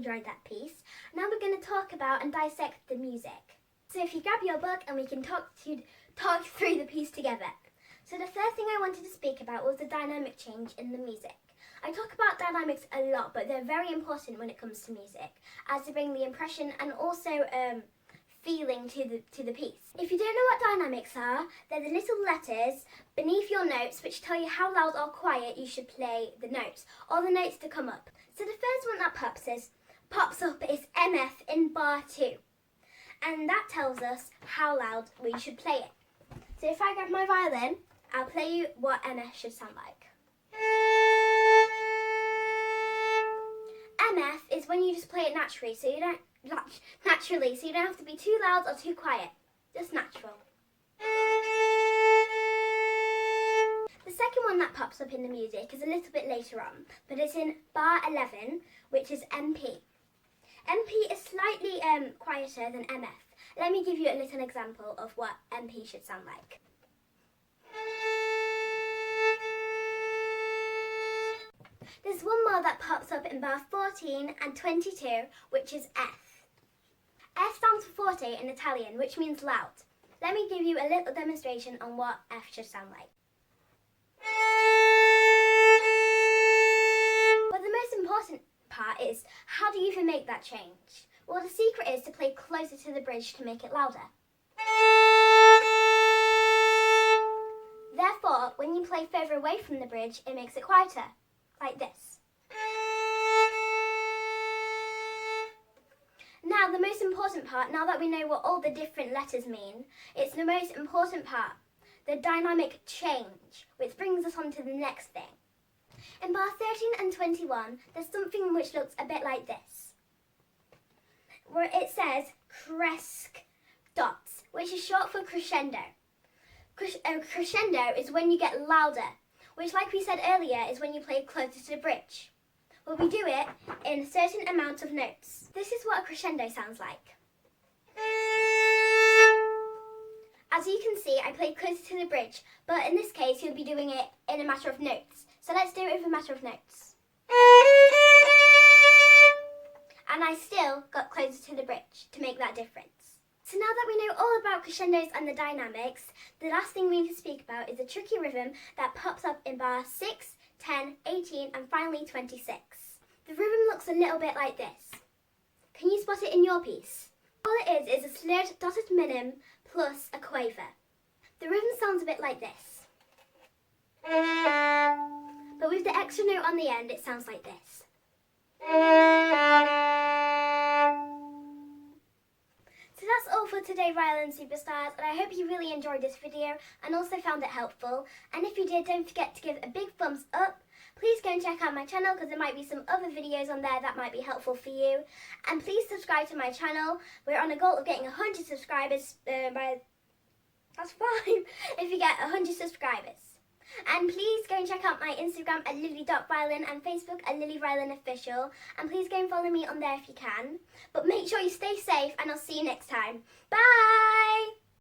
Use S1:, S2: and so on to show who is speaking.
S1: enjoyed that piece. Now we're going to talk about and dissect the music. So if you grab your book and we can talk through the piece together. So the first thing I wanted to speak about was the dynamic change in the music. I talk about dynamics a lot, but they're very important when it comes to music, as they bring the impression and also feeling to the piece. If you don't know what dynamics are, they're the little letters beneath your notes which tell you how loud or quiet you should play the notes, or the notes to come up. So the first one that pops up is MF in bar 2, and that tells us how loud we should play it. So if I grab my violin, I'll play you what MF should sound like. MF is when you just play it naturally, so you don't have to be too loud or too quiet, just natural. The second one that pops up in the music is a little bit later on, but it's in bar 11, which is MP. MP is slightly quieter than MF. Let me give you a little example of what MP should sound like. There's one more that pops up in bar 14 and 22, which is F. F stands for forte in Italian, which means loud. Let me give you a little demonstration on what F should sound like. But the most important part is, how do you even make that change? Well, the secret is to play closer to the bridge to make it louder. Therefore, when you play further away from the bridge, it makes it quieter, like this. Now, the most important part, now that we know what all the different letters mean, it's the most important part, the dynamic change, which brings us on to the next thing. In bar 13 and 21, there's something which looks a bit like this, where it says cresc dots, which is short for crescendo. Crescendo is when you get louder, which, like we said earlier, is when you play closer to the bridge. Well, we do it in a certain amount of notes. This is what a crescendo sounds like. As you can see, I played closer to the bridge, but in this case, you'll be doing it in a matter of notes. So let's do it with a matter of notes. And I still got closer to the bridge to make that difference. So now that we know all about crescendos and the dynamics, the last thing we need to speak about is a tricky rhythm that pops up in bar 6, 10, 18 and finally 26. The rhythm looks a little bit like this. Can you spot it in your piece? All it is a slurred dotted minim plus a quaver. The rhythm sounds a bit like this. But with the extra note on the end, it sounds like this. So that's all for today, Violin Superstars, and I hope you really enjoyed this video and also found it helpful. And if you did, don't forget to give it a big thumbs up. Please go and check out my channel because there might be some other videos on there that might be helpful for you. And please subscribe to my channel. We're on a goal of getting 100 subscribers that's fine, if you get 100 subscribers. And please go and check out my Instagram at lily.violin and Facebook at lilyviolinofficial. And please go and follow me on there if you can. But make sure you stay safe and I'll see you next time. Bye!